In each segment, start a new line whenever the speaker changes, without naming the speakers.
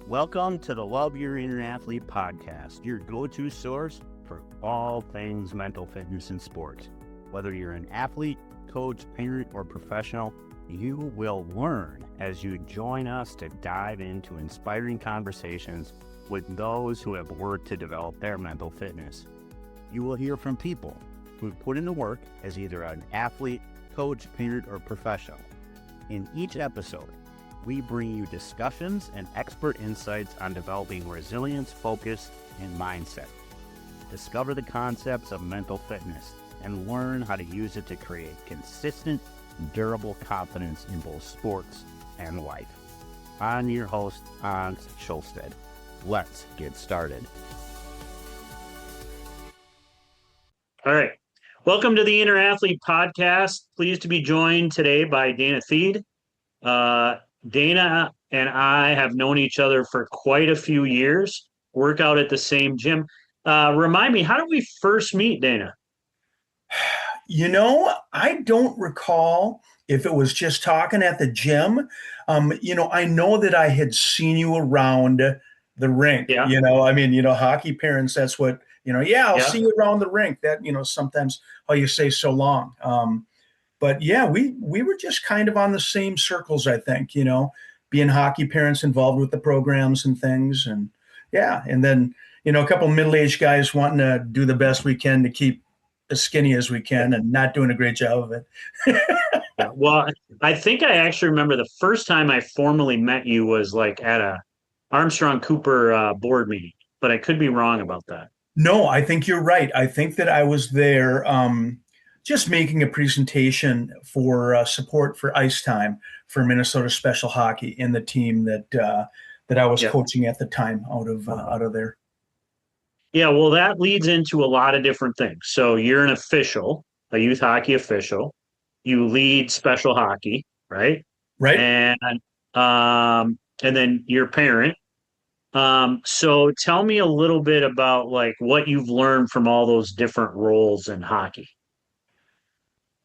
Welcome to the Love Your Inner Athlete podcast, your go-to source for all things mental fitness and sports. Whether you're an athlete, coach, parent, or professional, you will learn as you join us to dive into inspiring conversations with those who have worked to develop their mental fitness. You will hear from people who've put in the work as either an athlete, coach, parent, or professional. In each episode, we bring you discussions and expert insights on developing resilience, focus, and mindset. Discover the concepts of mental fitness and learn how to use it to create consistent, durable confidence in both sports and life. I'm your host, Hans Schulstead. Let's get started. All right. Welcome to the Inner Athlete podcast. Pleased to be joined today by Dana Thiede. Dana and I have known each other for quite a few years, work out at the same gym. Remind me, how did we first meet, Dana?
I don't recall if it was just talking at the gym. I know that I had seen you around the rink.
Yeah.
Hockey parents, that's what, I'll see you around the rink. That, sometimes how you say so long. But yeah, we were just kind of on the same circles, I think, being hockey parents involved with the programs and things. And yeah, and then, a couple of middle-aged guys wanting to do the best we can to keep as skinny as we can and not doing a great job of it.
Well, I think I actually remember the first time I formally met you was like at a Armstrong Cooper board meeting, but I could be wrong about that.
No, I think you're right. I think that I was there just making a presentation for support for ice time for Minnesota Special Hockey and the team that I was coaching at the time out of there.
Yeah, well, that leads into a lot of different things. So you're an official, a youth hockey official. You lead special hockey, right?
Right.
And then you're a parent. So tell me a little bit about like what you've learned from all those different roles in hockey.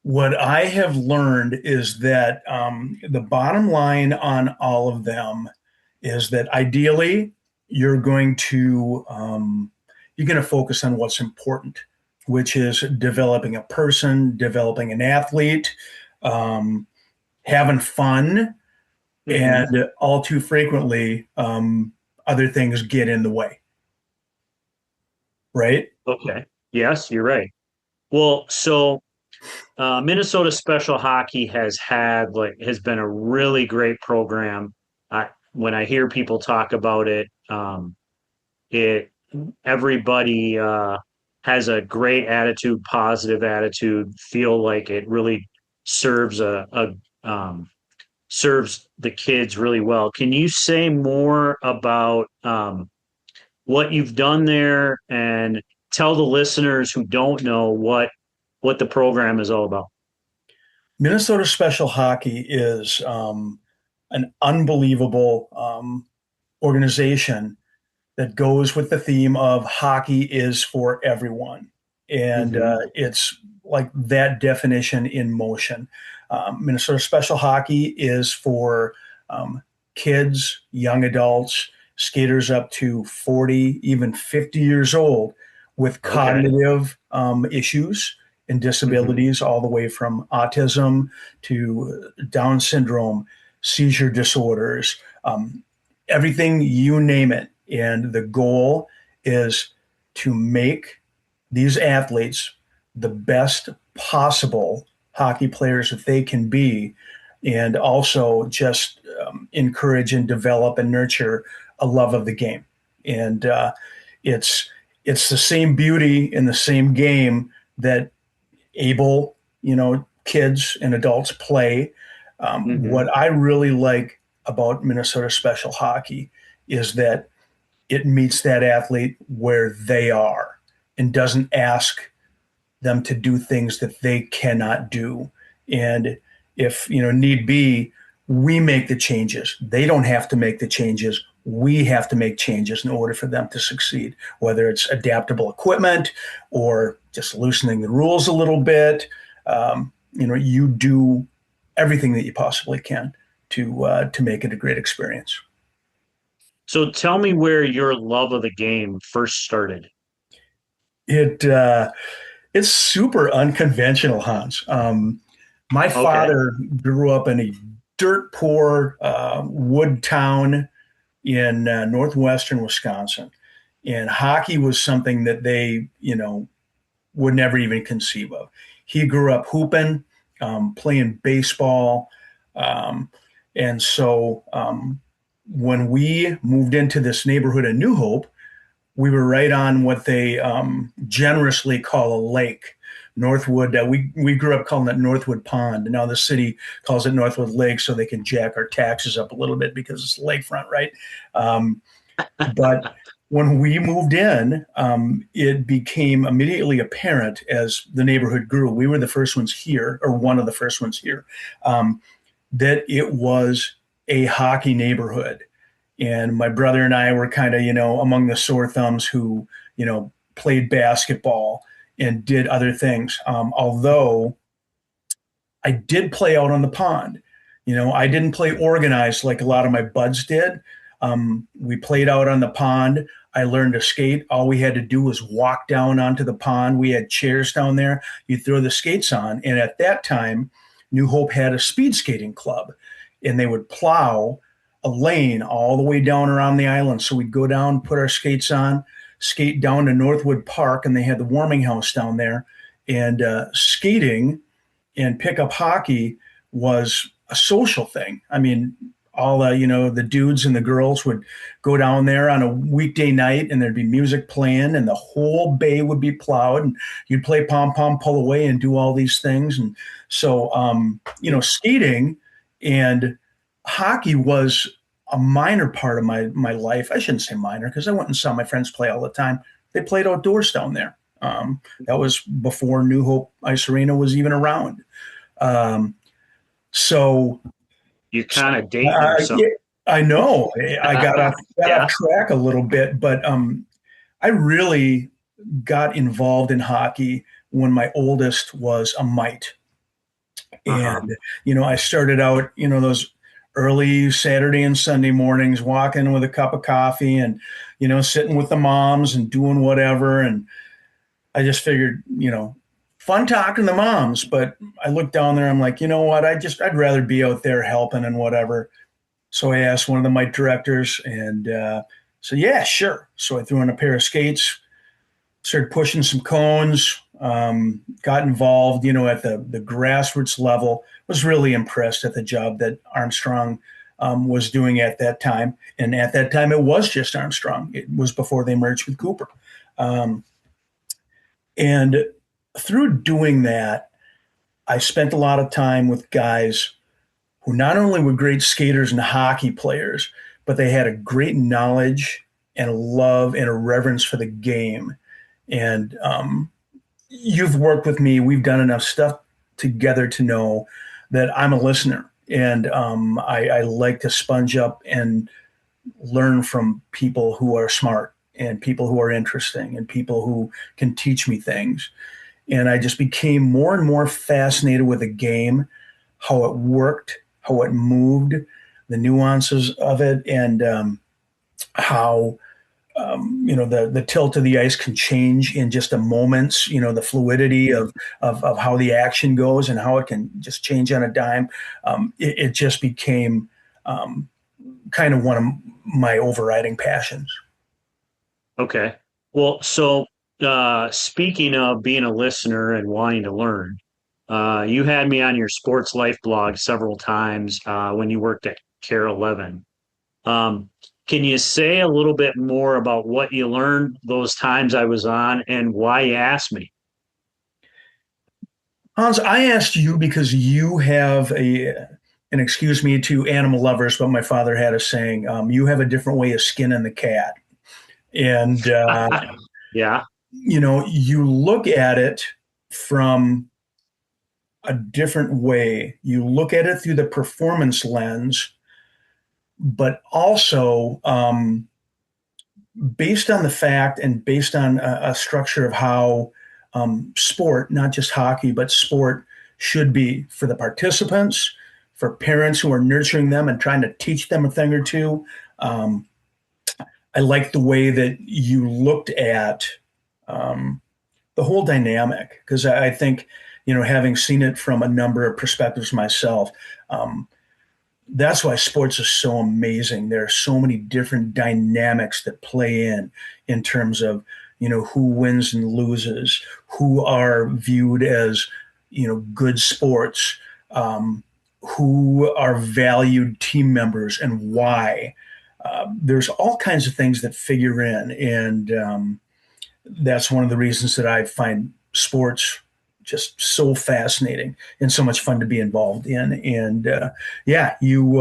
What I have learned is that the bottom line on all of them is that ideally you're going to focus on what's important, which is developing a person, developing an athlete, having fun, and all too frequently other things get in the way. Right?
Okay. Yes, you're right. Well, so Minnesota Special Hockey has been a really great program. When I hear people talk about it, everybody has a great attitude, positive attitude, feel like it really serves serves the kids really well. Can you say more about what you've done there and tell the listeners who don't know what the program is all about?
Minnesota Special Hockey is an unbelievable organization that goes with the theme of hockey is for everyone. And it's like that definition in motion. Minnesota Special Hockey is for kids, young adults, skaters up to 40, even 50 years old with cognitive issues and disabilities, all the way from autism to Down syndrome, seizure disorders, everything, you name it. And the goal is to make these athletes the best possible hockey players that they can be, and also just encourage and develop and nurture a love of the game. And it's the same beauty in the same game that able, kids and adults play. What I really like about Minnesota Special Hockey is that it meets that athlete where they are and doesn't ask them to do things that they cannot do. And if, need be, we make the changes. They don't have to make the changes. We have to make changes in order for them to succeed, whether it's adaptable equipment or just loosening the rules a little bit. You do everything that you possibly can to make it a great experience.
So tell me where your love of the game first started.
It it's super unconventional, Hans. My
Okay.
father grew up in a dirt poor wood town in northwestern Wisconsin, and hockey was something that they, would never even conceive of. He grew up hooping, playing baseball, um, and so when we moved into this neighborhood in New Hope, we were right on what they generously call a lake. Northwood, we grew up calling it Northwood Pond. Now the city calls it Northwood Lake, so they can jack our taxes up a little bit because it's lakefront, right? Um, but when we moved in, it became immediately apparent as the neighborhood grew. We were the first ones here, or one of the first ones here, um, that it was a hockey neighborhood. And my brother and I were kind of, among the sore thumbs who, played basketball and did other things. Although I did play out on the pond. I didn't play organized like a lot of my buds did. We played out on the pond. I learned to skate. All we had to do was walk down onto the pond. We had chairs down there. You throw the skates on. And at that time, New Hope had a speed skating club, and they would plow a lane all the way down around the island. So we'd go down, put our skates on, skate down to Northwood Park, and they had the warming house down there. And skating and pickup hockey was a social thing. I mean, all the dudes and the girls would go down there on a weekday night, and there'd be music playing, and the whole bay would be plowed, and you'd play pom pom, pull away, and do all these things. And so, skating and hockey was a minor part of my life. I shouldn't say minor because I went and saw my friends play all the time. They played outdoors down there. That was before New Hope Ice Arena was even around. Um, so,
You're
so
kind of dating yourself.
yeah, I know I got off
Yeah.
track a little bit, but I really got involved in hockey when my oldest was a mite.
Uh-huh.
And, I started out, those early Saturday and Sunday mornings walking with a cup of coffee and, sitting with the moms and doing whatever. And I just figured, fun talking to the moms, but I looked down there. I'm like, you know what? I'd rather be out there helping and whatever. So I asked one of the Mike directors, and so yeah, sure. So I threw in a pair of skates, started pushing some cones, got involved, at the grassroots level. Was really impressed at the job that Armstrong was doing at that time. And at that time, it was just Armstrong. It was before they merged with Cooper. Um, and through doing that, I spent a lot of time with guys who not only were great skaters and hockey players, but they had a great knowledge and a love and a reverence for the game. And you've worked with me. We've done enough stuff together to know that I'm a listener. And I like to sponge up and learn from people who are smart and people who are interesting and people who can teach me things. And I just became more and more fascinated with the game, how it worked, how it moved, the nuances of it, and how the tilt of the ice can change in just a moment. The fluidity of how the action goes and how it can just change on a dime. It just became kind of one of my overriding passions.
Okay. Well, so speaking of being a listener and wanting to learn, you had me on your Sports Life blog several times when you worked at Care 11. Um, can you say a little bit more about what you learned those times I was on and why you asked me?
Hans, I asked you because you have and excuse me to animal lovers, but my father had a saying, you have a different way of skinning the cat. And,
Yeah.
you look at it from a different way. You look at it through the performance lens, but also based on the fact and based on a structure of how sport, not just hockey, but sport should be for the participants, for parents who are nurturing them and trying to teach them a thing or two. Um, I like the way that you looked at um, the whole dynamic, because I think, having seen it from a number of perspectives myself, um, that's why sports is so amazing. There are so many different dynamics that play in terms of, who wins and loses, who are viewed as, good sports, who are valued team members and why. There's all kinds of things that figure in. And that's one of the reasons that I find sports just so fascinating and so much fun to be involved in. And yeah, you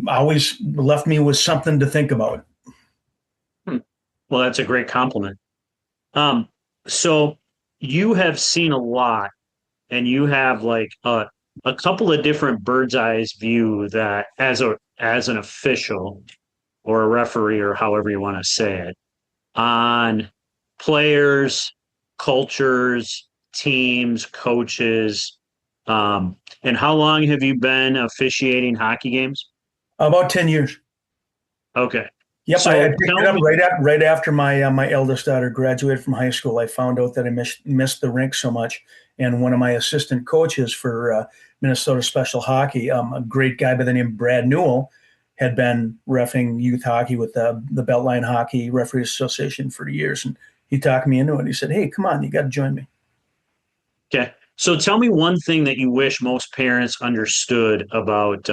always left me with something to think about.
Hmm. Well, that's a great compliment. Um, so you have seen a lot, and you have like a couple of different bird's eyes view that as an official or a referee or however you want to say it on players, cultures, teams, coaches. And how long have you been officiating hockey games?
About 10 years.
Okay.
Yep, I
So
picked it
tell
up
me,
right after my eldest daughter graduated from high school. I found out that I missed the rink so much, and one of my assistant coaches for Minnesota Special Hockey, a great guy by the name of Brad Newell, had been reffing youth hockey with the Beltline Hockey Referees Association for years, and he talked me into it. He said, "Hey, come on, you got to join me."
okay. So tell me one thing that you wish most parents understood about,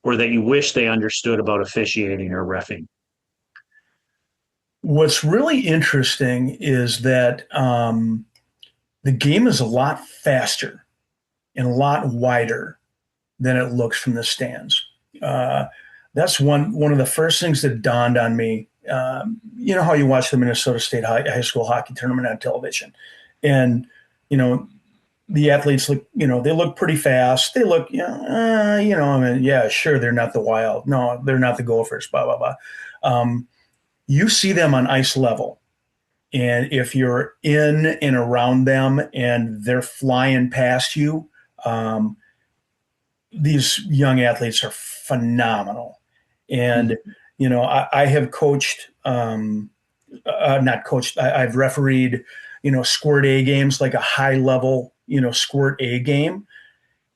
or that you wish they understood about officiating or reffing.
What's really interesting is that the game is a lot faster and a lot wider than it looks from the stands. Uh, that's one of the first things that dawned on me. You know how you watch the Minnesota State high school hockey tournament on television, and you know the athletes look, they look pretty fast. They look, I mean, yeah, sure, they're not the Wild. No, they're not the Gophers. Blah blah blah. You see them on ice level, and if you're in and around them, and they're flying past you, um, these young athletes are phenomenal. And,
Mhm.
I have coached, not coached, I've refereed, squirt A games, like a high level, squirt A game.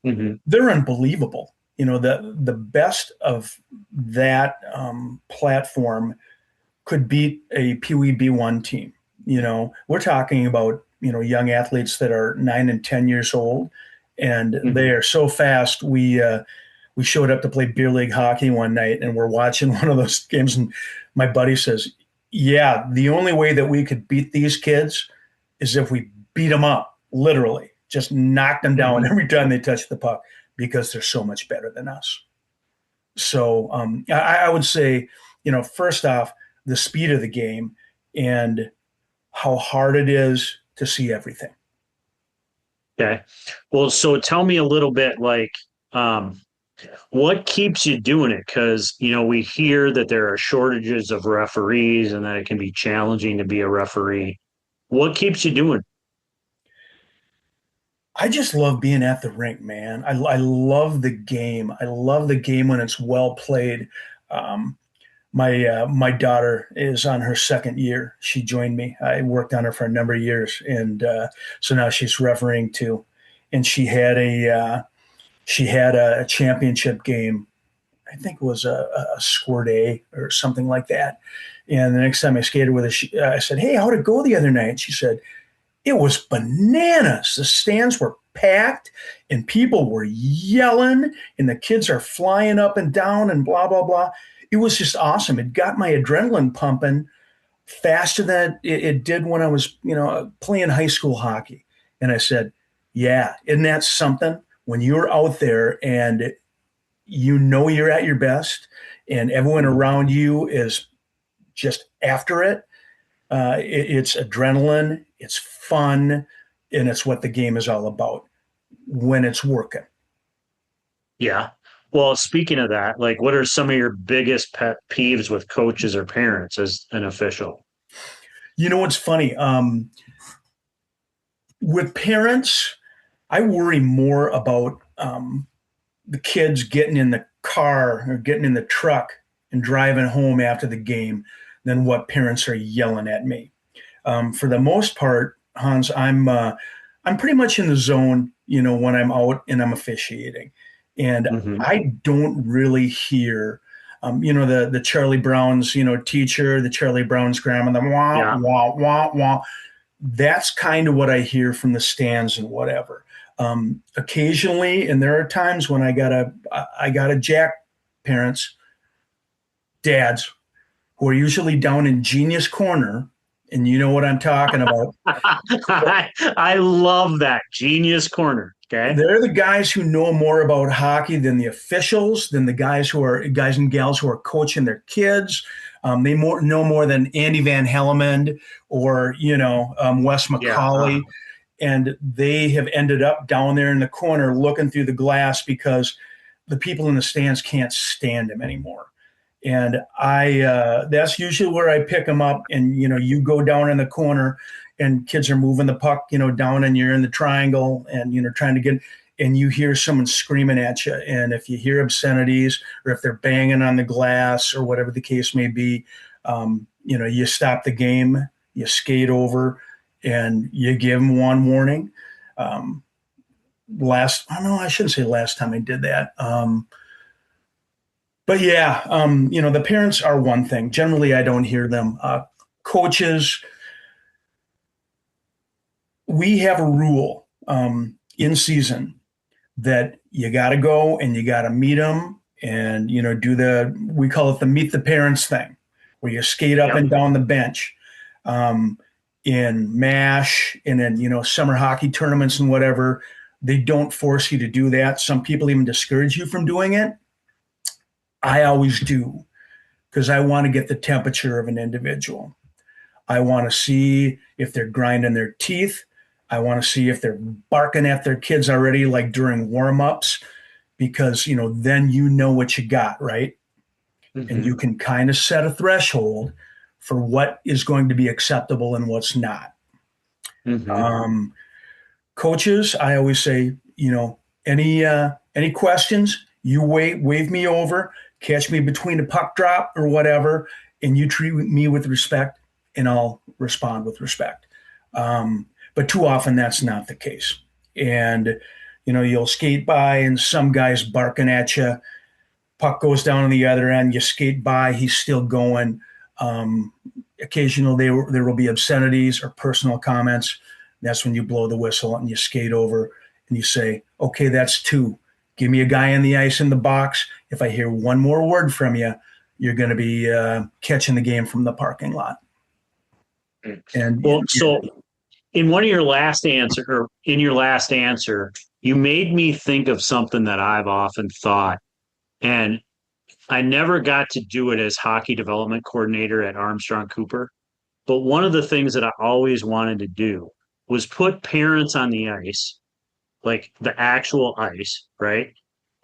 Mhm.
They're unbelievable. The best of that platform could beat a Pee Wee B1 team. We're talking about, young athletes that are 9 and 10 years old, and they
Mhm.
are so fast. We showed up to play beer league hockey one night, and we're watching one of those games, and my buddy says, "Yeah, the only way that we could beat these kids is if we beat them up, literally, just knock them down
Mhm.
every time they touch the puck, because they're so much better than us." So I would say, first off, the speed of the game and how hard it is to see everything.
Okay. Well, so tell me a little bit like, um, what keeps you doing it? Because, we hear that there are shortages of referees and that it can be challenging to be a referee. What keeps you doing?
I just love being at the rink, man. I love the game. I love the game when it's well played. Um, my daughter is on her second year. She joined me. I worked on her for a number of years, and so now she's refereeing too. And she had a championship game. I think it was a squirt A or something like that. And the next time I skated with her, I said, "Hey, how'd it go the other night?" She said, "It was bananas. The stands were packed and people were yelling and the kids are flying up and down and blah, blah, blah." It was just awesome. It got my adrenaline pumping faster than it did when I was, playing high school hockey. And I said, "Yeah, isn't that something? When you're out there and you're at your best and everyone
Mhm.
around you is just after it, it's adrenaline, it's fun, and it's what the game is all about when it's working."
Yeah. Well, speaking of that, like, what are some of your biggest pet peeves with coaches or parents as an official?
You know what's funny? With parents, I worry more about the kids getting in the car or getting in the truck and driving home after the game than what parents are yelling at me. For the most part, Hans, I'm pretty much in the zone, when I'm out and I'm officiating, and
Hmm.
I don't really hear, the Charlie Brown's, teacher, the Charlie Brown's grandma, the wah
Yeah.
wah wah wah. That's kind of what I hear from the stands and whatever. Occasionally, and there are times when I gotta jack parents, dads, who are usually down in Genius Corner, and you know what I'm talking about.
I love that genius corner. Okay.
They're the guys who know more about hockey than the officials, than the guys and gals who are coaching their kids. Know more than Andy Van Hellemond or Wes
Yeah.
McCauley, and they have ended up down there in the corner looking through the glass because the people in the stands can't stand him anymore. And that's usually where I pick them up. And you go down in the corner, and kids are moving the puck, down, and you're in the triangle, and trying to get, and you hear someone screaming at you. And if you hear obscenities, or if they're banging on the glass, or whatever the case may be, you stop the game, you skate over, and you give them one warning. I don't know, I shouldn't say last time I did that. But yeah, the parents are one thing. Generally, I don't hear them. Coaches, we have a rule in season that you got to go and you got to meet them and we call it the meet the parents thing, where you skate up
Yep.
and down the bench. In MASH and in summer hockey tournaments and whatever, they don't force you to do that. Some people even discourage you from doing it. I always do, because I want to get the temperature of an individual. I want to see if they're grinding their teeth. I want to see if they're barking at their kids already, like during warm-ups, because then what you got, right? And you
Hmm.
can kind of set a threshold for what is going to be acceptable and what's not.
Hmm.
Um, Coaches, I always say, any questions, you wave me over, catch me between a puck drop or whatever, and you treat me with respect, and I'll respond with respect. But too often that's not the case. And you'll skate by and some guy's barking at you. Puck goes down on the other end. You skate by, he's still going. Um, Occasionally, there will be obscenities or personal comments. That's when you blow the whistle and you skate over and you say, okay, that's two. Give me a guy on the ice in the box. If I hear one more word from you, you're going to be catching the game from the parking lot.
Well,
And
so in your last answer, you made me think of something that I've often thought, and I never got to do it as hockey development coordinator at Armstrong Cooper. But one of the things that I always wanted to do was put parents on the ice, like the actual ice, right?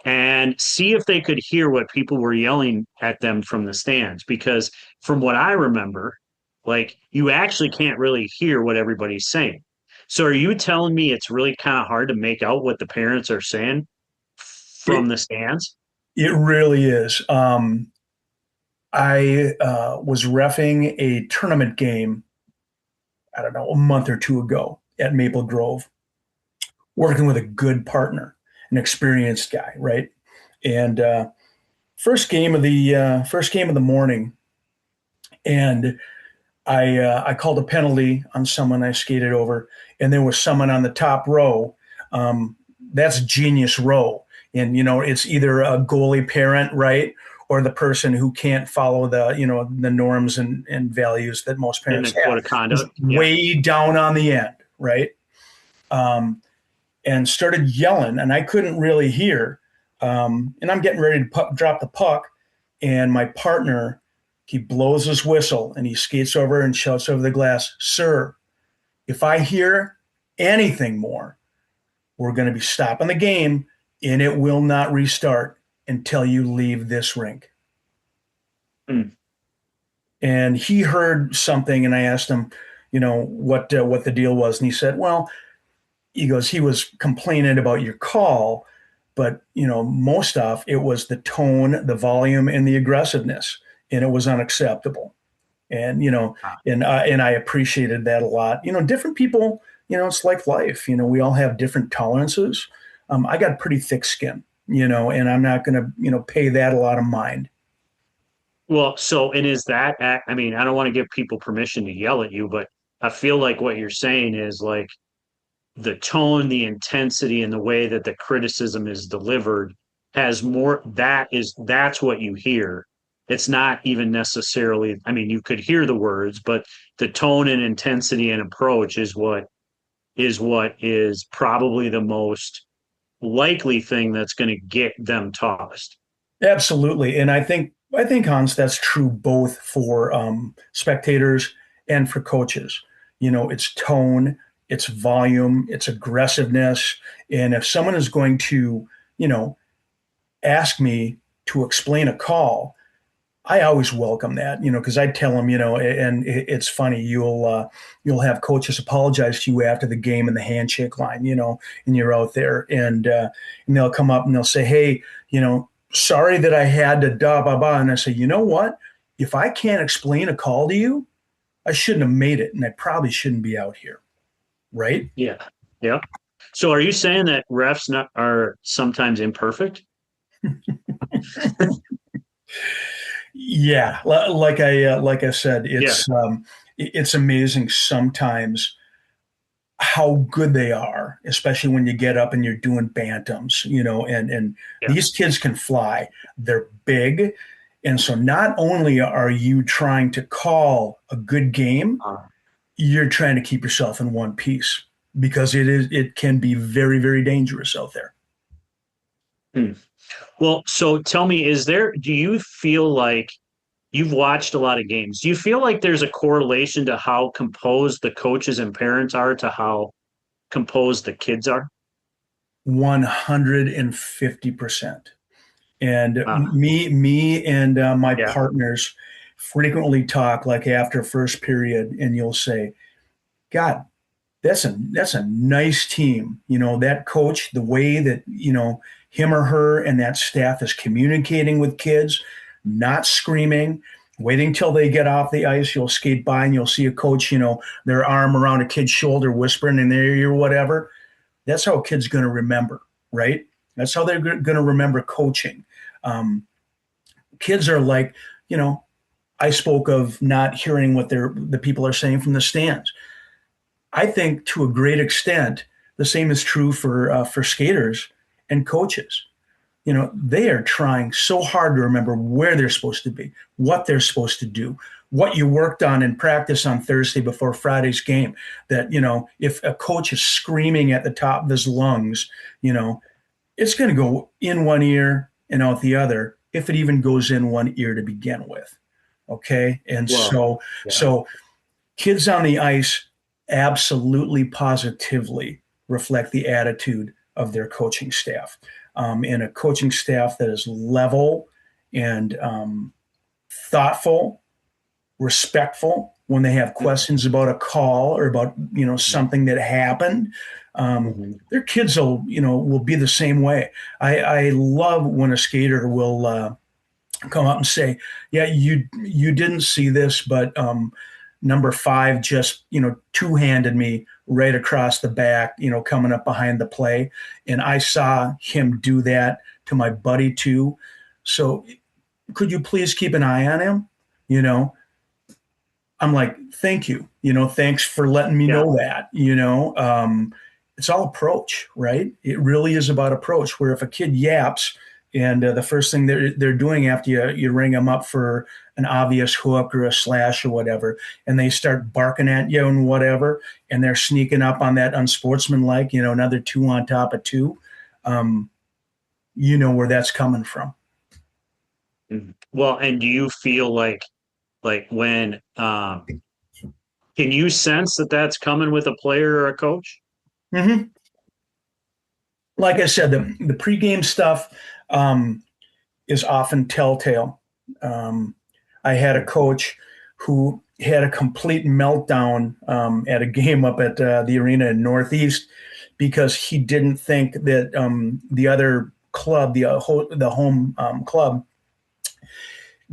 And see if they could hear what people were yelling at them from the stands. Because from what I remember, like you actually can't really hear what everybody's saying. So are you telling me it's really kind of hard to make out what the parents are saying from
it,
the stands?
it really is. I was reffing a tournament game, I don't know, a month or two ago at Maple Grove, working with a good partner, an experienced guy, right? And first game of the morning, and I called a penalty on someone I skated over, and there was someone on the top row. That's genius row, and it's either a goalie parent, right, or the person who can't follow the norms and values that most
In
parents
the code
have
of
is
conduct? Yeah.
way down on the end, right? Um, and started yelling, and I couldn't really hear. And I'm getting ready to drop the puck, and my partner, he blows his whistle and he skates over and shouts over the glass, "Sir, if I hear anything more, we're going to be stopping the game, and it will not restart until you leave this rink."
Mm.
And he heard something, and I asked him, what the deal was, and he said, "Well," he goes, "he was complaining about your call, but most of it was the tone, the volume, and the aggressiveness, and it was unacceptable. And and I appreciated that a lot. Different people, it's like life. We all have different tolerances. I got pretty thick skin, and I'm not going to pay that a lot of mind.
Well, so, and is that, I mean, I don't want to give people permission to yell at you, but I feel like what you're saying is like the tone, the intensity, and the way that the criticism is delivered has more, that's what you hear. It's not even necessarily, I mean, you could hear the words, but the tone and intensity and approach is probably the most likely thing that's going to get them tossed.
Absolutely, and I think Hans, that's true both for spectators and for coaches. It's tone, it's volume, it's aggressiveness, and if someone is going to, ask me to explain a call, I always welcome that, because I tell them, and it's funny, you'll have coaches apologize to you after the game in the handshake line, and you're out there, and they'll come up and they'll say, hey, sorry that I had to da ba ba, and I say, you know what? If I can't explain a call to you, I shouldn't have made it, and I probably shouldn't be out here, right?
Yeah. Yeah. So are you saying that refs are sometimes imperfect?
Yeah, like I said,
Yeah.
it's amazing sometimes how good they are, especially when you get up and you're doing bantams, and
Yeah.
these kids can fly. They're big. And so not only are you trying to call a good game,
Uh,
you're trying to keep yourself in one piece because it can be very, very dangerous out there.
hmm. Well, so tell me, do you feel like you've watched a lot of games? Do you feel like there's a correlation to how composed the coaches and parents are to how composed the kids are?
150%. And
Uh,
me and my
yeah.
partners frequently talk like after first period, and you'll say, God, that's a nice team. That coach, the way that, him or her and that staff is communicating with kids, not screaming, waiting till they get off the ice. You'll skate by and you'll see a coach, their arm around a kid's shoulder, whispering in their ear, whatever. That's how a kid's going to remember, right? That's how they're going to remember coaching. Um, Kids are like, I spoke of not hearing what the people are saying from the stands. I think to a great extent, the same is true for skaters and coaches. They are trying so hard to remember where they're supposed to be, what they're supposed to do, what you worked on in practice on Thursday before Friday's game. That, if a coach is screaming at the top of his lungs, it's going to go in one ear and out the other, if it even goes in one ear to begin with. Okay. And
Well,
so,
yeah.
so kids on the ice absolutely positively reflect the attitude of their coaching staff, and a coaching staff that is level and thoughtful, respectful when they have questions about a call or about something that happened.
Mhm.
Their kids will be the same way. I love when a skater will come up and say, yeah, you didn't see this, but number five just two-handed me right across the back, coming up behind the play, and I saw him do that to my buddy too. So could you please keep an eye on him? I'm like, thank you, thanks for letting me
Yeah.
know that. It's all approach, right? It really is about approach. Where if a kid yaps, and the first thing they're doing after you ring them up for an obvious hook or a slash or whatever, and they start barking at you and whatever, and they're sneaking up on that unsportsmanlike, another two on top of two, you know where that's coming from.
Mhm. Well, and do you feel like when can you sense that that's coming with a player or a coach?
Mm-hmm. Like I said, the pregame stuff is often telltale. I had a coach who had a complete meltdown at a game up at the arena in Northeast because he didn't think that the other club, the home club,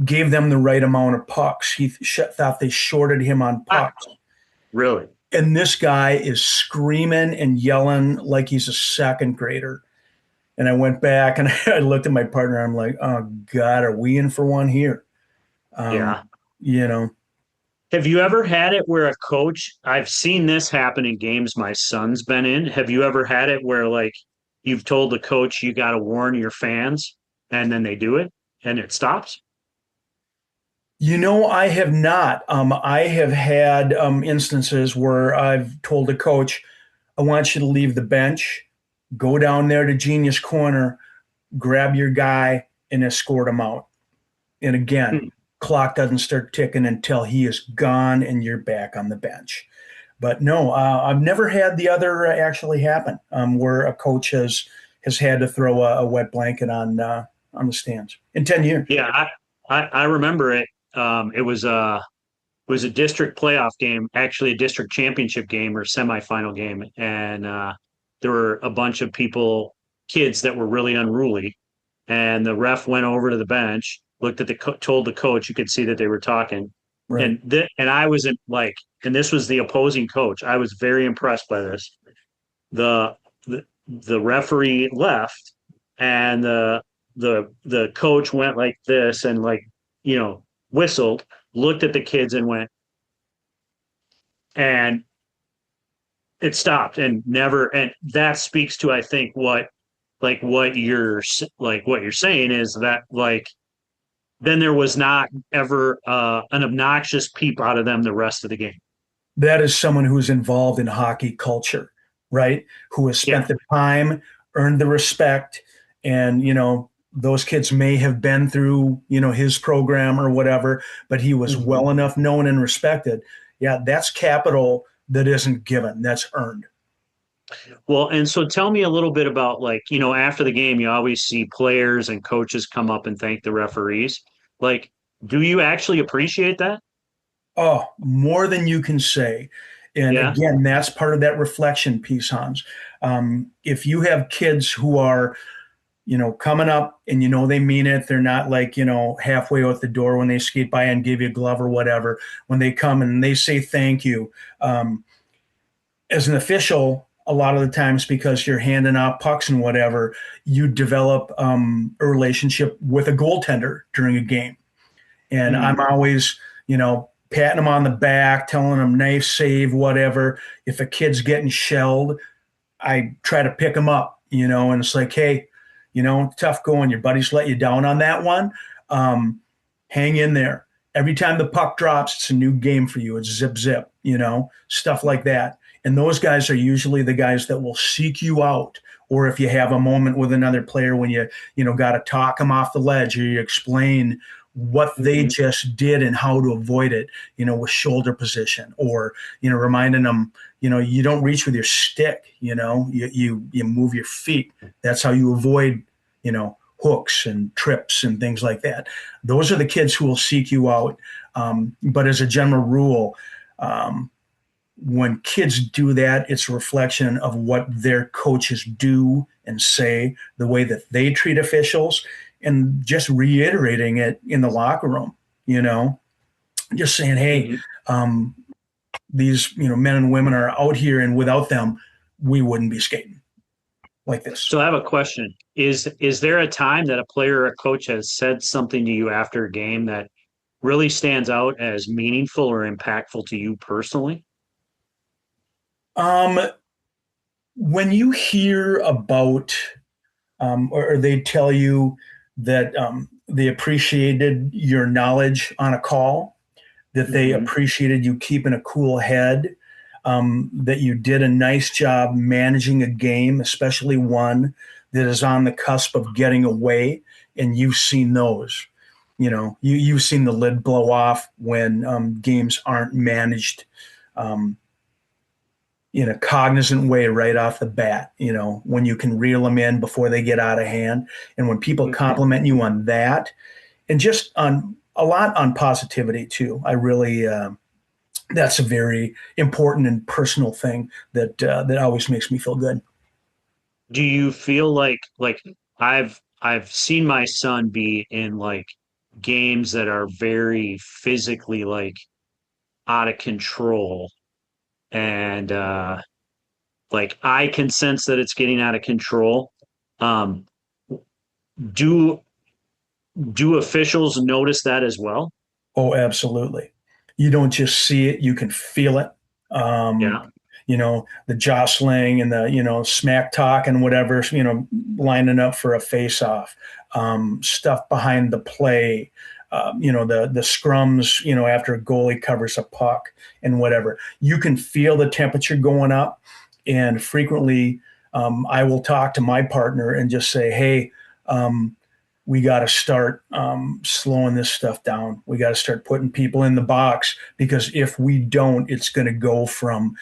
gave them the right amount of pucks. He thought they shorted him on pucks.
Really?
And this guy is screaming and yelling like he's a second grader. And I went back and I looked at my partner. I'm like, oh God, are we in for one here?
Yeah.
You know,
Have you ever had it where a coach, I've seen this happen in games my son's been in. Have you ever had it where like you've told the coach you got to warn your fans and then they do it and it stops?
I have not. I have had instances where I've told a coach, I want you to leave the bench, go down there to Genius Corner, grab your guy, and escort him out. And again,
Hmm.
clock doesn't start ticking until he is gone and you're back on the bench. But no, I've never had the other actually happen, where a coach has had to throw a wet blanket on the stands in 10 years.
Yeah, I remember it. It was a district playoff game, actually a district championship game or semifinal game, and there were a bunch of people, kids that were really unruly, and the ref went over to the bench, looked at told the coach, you could see that they were talking,
Right.
and I was like, and this was the opposing coach. I was very impressed by this. The the referee left, and the coach went like this and like whistled, looked at the kids and went, and it stopped and never. And that speaks to, I think, what you're saying is that like then there was not ever an obnoxious peep out of them the rest of the game.
That is someone who's involved in hockey culture, right? Who has spent
Yeah.
the time, earned the respect, and those kids may have been through his program or whatever, but he was
Mm-hmm.
well enough known and respected. Yeah, that's capital that isn't given, that's earned.
Well, and so tell me a little bit about like, after the game, you always see players and coaches come up and thank the referees. Like, do you actually appreciate that?
Oh, more than you can say. And
Yeah.
again, that's part of that reflection piece, Hans. If you have kids who are coming up and they mean it, they're not like, halfway out the door when they skate by and give you a glove or whatever. When they come and they say thank you, as an official, a lot of the times because you're handing out pucks and whatever, you develop a relationship with a goaltender during a game. And I'm always, patting him on the back, telling him nice save, whatever. If a kid's getting shelled, I try to pick him up, and it's like, hey, tough going. Your buddies let you down on that one. Hang in there. Every time the puck drops, it's a new game for you. It's zip, zip, stuff like that. And those guys are usually the guys that will seek you out. Or if you have a moment with another player when you got to talk them off the ledge, or you explain what they just did and how to avoid it, with shoulder position, or, reminding them, you don't reach with your stick, you move your feet. That's how you avoid, hooks and trips and things like that. Those are the kids who will seek you out. But as a general rule, when kids do that, it's a reflection of what their coaches do and say, the way that they treat officials, and just reiterating it in the locker room, just saying, hey, these, men and women are out here, and without them, we wouldn't be skating like this.
So I have a question. Is there a time that a player or a coach has said something to you after a game that really stands out as meaningful or impactful to you personally?
When you hear about, or they tell you that they appreciated your knowledge on a call, that they appreciated you keeping a cool head, that you did a nice job managing a game, especially one that is on the cusp of getting away, and you've seen those. You've seen the lid blow off when games aren't managed in a cognizant way right off the bat, when you can reel them in before they get out of hand. And when people compliment you on that, and just on a lot on positivity too, I really, that's a very important and personal thing that always makes me feel good.
Do you feel like I've seen my son be in like games that are very physically like out of control, and like I can sense that it's getting out of control. Um, do do officials notice that as well?
Oh, absolutely. You don't just see it, you can feel it. Um,
Yeah.
the jostling and the, smack talk and whatever, lining up for a face off, stuff behind the play, the scrums, after a goalie covers a puck and whatever. You can feel the temperature going up. And frequently, I will talk to my partner and just say, hey, we got to start slowing this stuff down. We got to start putting people in the box, because if we don't, it's going to go from,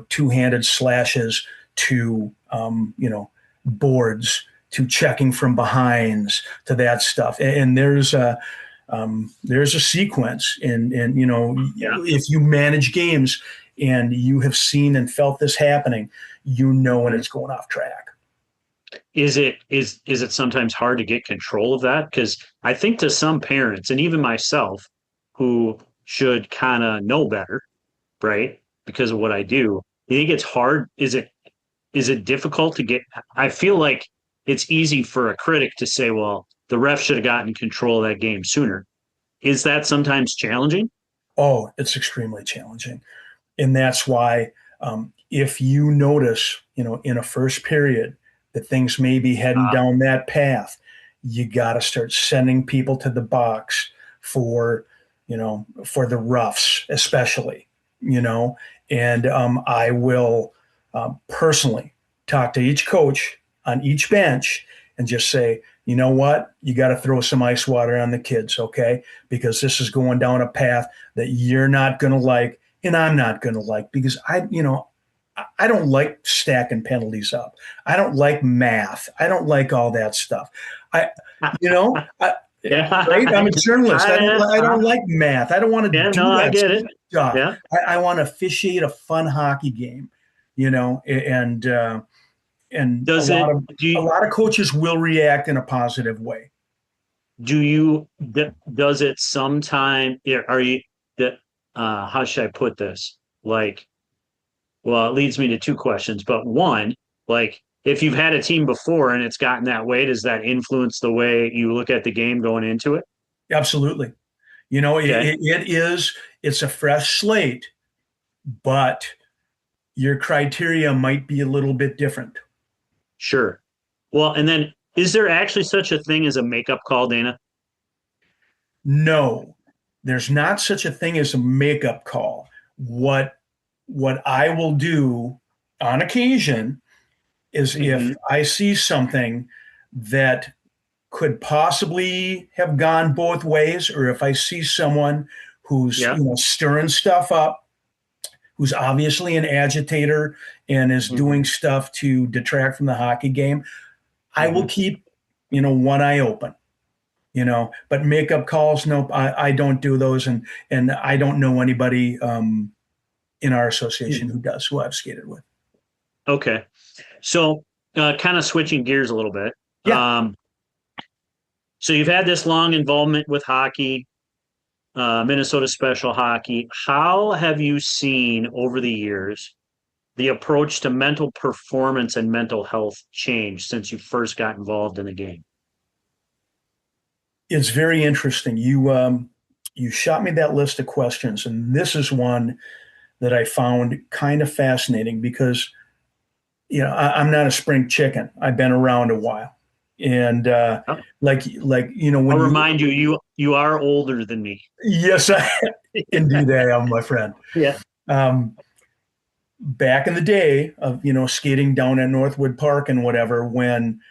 two-handed slashes to, boards, to checking from behinds, to that stuff. And there's a sequence, and
Yeah.
if you manage games and you have seen and felt this happening, when it's going off track.
Is it sometimes hard to get control of that? Because I think to some parents, and even myself, who should kind of know better, right? Because of what I do, you think it's hard? Is it difficult to get? I feel like it's easy for a critic to say, well, the ref should have gotten control of that game sooner. Is that sometimes challenging?
Oh, it's extremely challenging. And that's why, if you notice, in a first period, that things may be heading
Uh,
down that path, you got to start sending people to the box for, for the roughs, especially, you know, and I will personally talk to each coach on each bench and just say, you know what, you got to throw some ice water on the kids, okay? Because this is going down a path that you're not going to like, and I'm not going to like, because I don't like stacking penalties up. I don't like math. I don't like all that stuff. I, you know, I, right? I'm a journalist. I don't like math. I don't want to
yeah,
do
no, I
that
get it.
stuff.
Yeah.
I want to officiate a fun hockey game, and a
Does
lot
it,
of
do
a
you,
lot of coaches will react in a positive way.
does it sometime, are you, that, how should I put this? Like, well, it leads me to two questions, but one, like, if you've had a team before and it's gotten that way, does that influence the way you look at the game going into it?
Absolutely. You know,
Okay.
it's a fresh slate, but your criteria might be a little bit different.
Sure. Well, and then is there actually such a thing as a makeup call, Dana?
No, there's not such a thing as a makeup call. What I will do on occasion is, if
Hmm.
I see something that could possibly have gone both ways, or if I see someone who's,
Yeah.
stirring stuff up, who's obviously an agitator and is
Hmm.
doing stuff to detract from the hockey game, I will
Hmm.
keep, one eye open. But makeup calls, nope, I don't do those, and I don't know anybody in our association who I've skated with.
Okay. So, kind of switching gears a little bit.
Yeah,
So you've had this long involvement with hockey, Minnesota Special Hockey. How have you seen over the years the approach to mental performance and mental health change since you first got involved in the game?
it's very interesting. You shot me that list of questions, and this is one that I found kind of fascinating, because I'm not a spring chicken. I've been around a while, and
I'll
when you
remind you, you are older than me.
yes, indeed I am, my friend.
Yeah.
Um, Back in the day of skating down at Northwood Park and whatever, when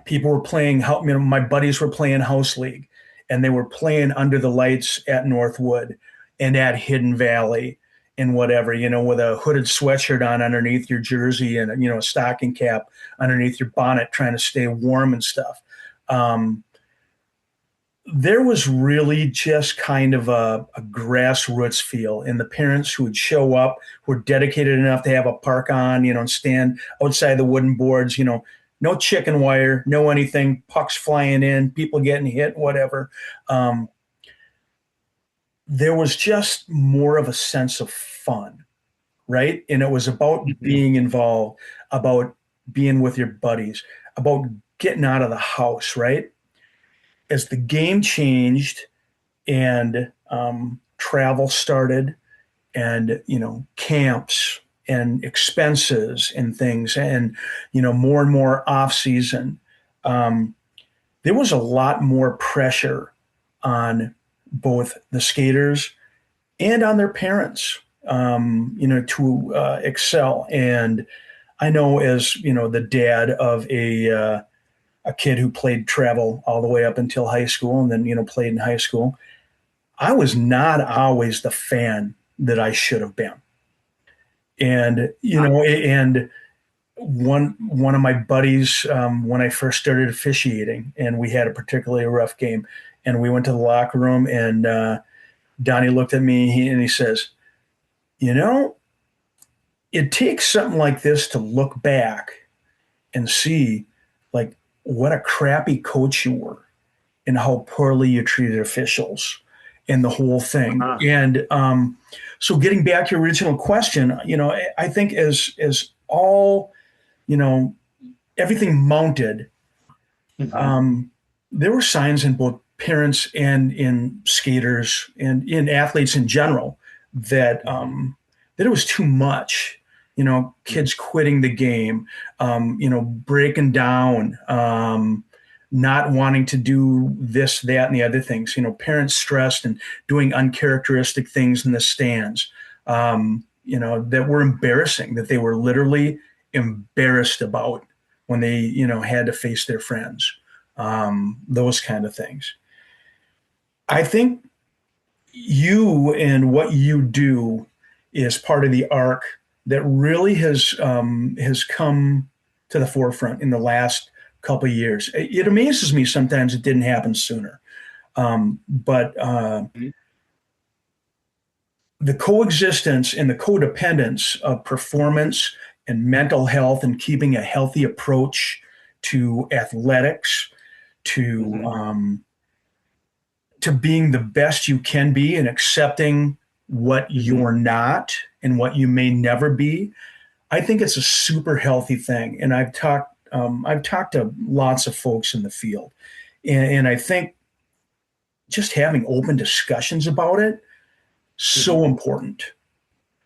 people were playing, my buddies were playing house league, and they were playing under the lights at Northwood and at Hidden Valley and whatever, with a hooded sweatshirt on underneath your jersey, and a stocking cap underneath your bonnet, trying to stay warm and stuff. Um, there was really just kind of a grassroots feel, and the parents who would show up were dedicated enough to have a park on, and stand outside the wooden boards, no chicken wire, no anything, pucks flying in, people getting hit, whatever. Um, there was just more of a sense of fun, right? And it was about
Mhm.
being involved, about being with your buddies, about getting out of the house, right? As the game changed and travel started, and camps and expenses and things, and more and more off season, um, there was a lot more pressure on both the skaters and on their parents, to excel. And I know, as the dad of a kid who played travel all the way up until high school, and then played in high school, I was not always the fan that I should have been. And one of my buddies, when I first started officiating, and we had a particularly rough game, and we went to the locker room, and Donnie looked at me, and he says, you know, it takes something like this to look back and see, like, what a crappy coach you were, and how poorly you treated officials, and the whole thing.
Uh-huh.
And so, getting back to your original question, I think as all, everything mounted,
Mhm.
there were signs in both parents and in skaters and in athletes in general that
Mhm.
that it was too much. Kids quitting the game, breaking down, not wanting to do this, that, and the other things. Parents stressed and doing uncharacteristic things in the stands. That were embarrassing. That they were literally embarrassed about when they had to face their friends. Those kind of things. I think you and what you do is part of the arc that really has come to the forefront in the last couple of years. It amazes me sometimes it didn't happen sooner. But
Mhm.
the coexistence and the codependence of performance and mental health, and keeping a healthy approach to athletics, to
Mhm.
being the best you can be, and accepting what
Mhm.
you're not and what you may never be. I think it's a super healthy thing. And I've talked to lots of folks in the field, and I think just having open discussions about it, so
Mhm.
important,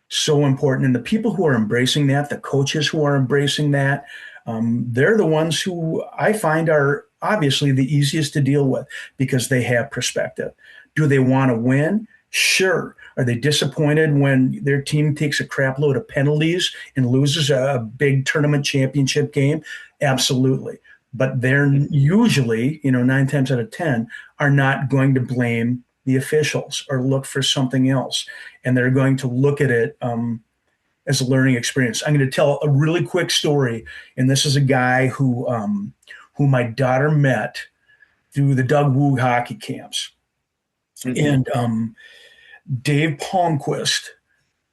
so important. And the people who are embracing that, the coaches who are embracing that, they're the ones who I find are obviously the easiest to deal with, because they have perspective. Do they want to win? Sure. Are they disappointed when their team takes a crap load of penalties and loses a big tournament championship game? Absolutely. But they're
Mhm.
usually, 9 times out of 10, are not going to blame the officials or look for something else. And they're going to look at it as a learning experience. I'm going to tell a really quick story, and this is a guy who my daughter met through the Doug Woog hockey camps.
Mhm.
And Dave Palmquist,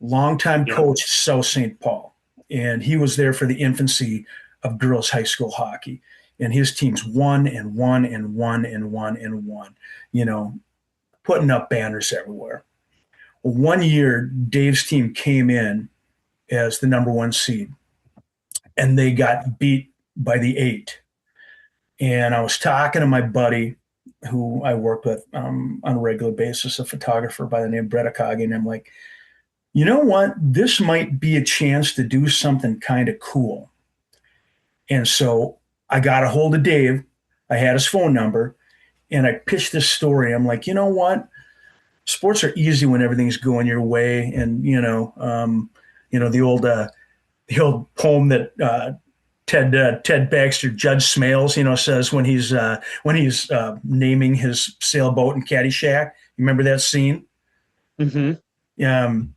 longtime
Yep.
coach at South St. Paul, and he was there for the infancy of girls high school hockey. And his teams won and won and won and won and won, you know, putting up banners everywhere. Well, one year, Dave's team came in as the number one seed, and they got beat by the 8. And I was talking to my buddy who I worked with on a regular basis, a photographer by the name of Brett Akagi, and I'm like, you know what? This might be a chance to do something kind of cool. And so I got a hold of Dave. I had his phone number, and I pitched this story. I'm like, you know what? Sports are easy when everything's going your way, and the old poem that Ted Baxter, Judge Smales, says when he's naming his sailboat in Caddyshack. You remember that scene?
Mhm.
Um,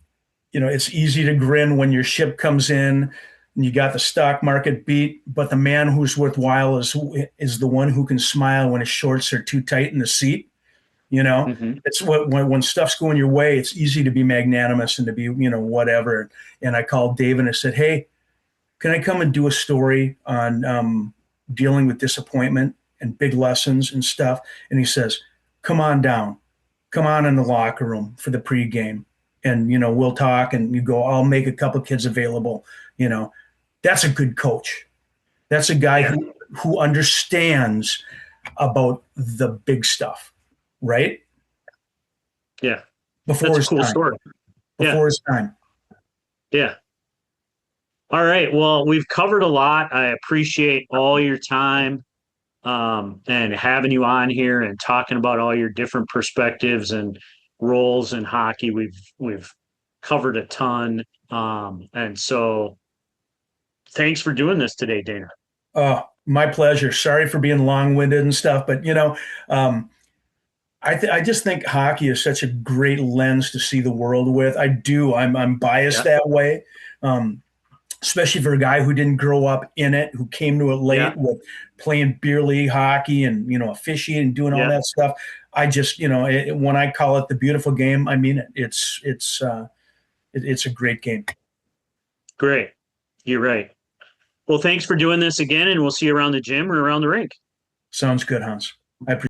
it's easy to grin when your ship comes in and you got the stock market beat, but the man who's worthwhile is the one who can smile when his shorts are too tight in the seat.
Mhm.
It's when stuff's going your way, it's easy to be magnanimous and to be whatever. And I called Dave and I said, hey, can I come and do a story on dealing with disappointment and big lessons and stuff. And he says, come on down, come on in the locker room for the pregame. And, we'll talk, and you go, I'll make a couple kids available. That's a good coach. That's a guy who understands about the big stuff, right?
Yeah.
Before
That's
his
a cool
time.
story.
Before his time.
Yeah. All right. Well, we've covered a lot. I appreciate all your time, and having you on here and talking about all your different perspectives and roles in hockey. We've covered a ton. And so thanks for doing this today, Dana.
My pleasure. Sorry for being long-winded and stuff, but I just think hockey is such a great lens to see the world with. I do. I'm biased that way, especially for a guy who didn't grow up in it, who came to it late with playing beer league hockey and officiating and doing all that stuff. I just when I call it the beautiful game, I mean it. It's a great game.
Great. You're right. Well, thanks for doing this again, and we'll see you around the gym or around the rink.
Sounds good, Hans. I appreciate it.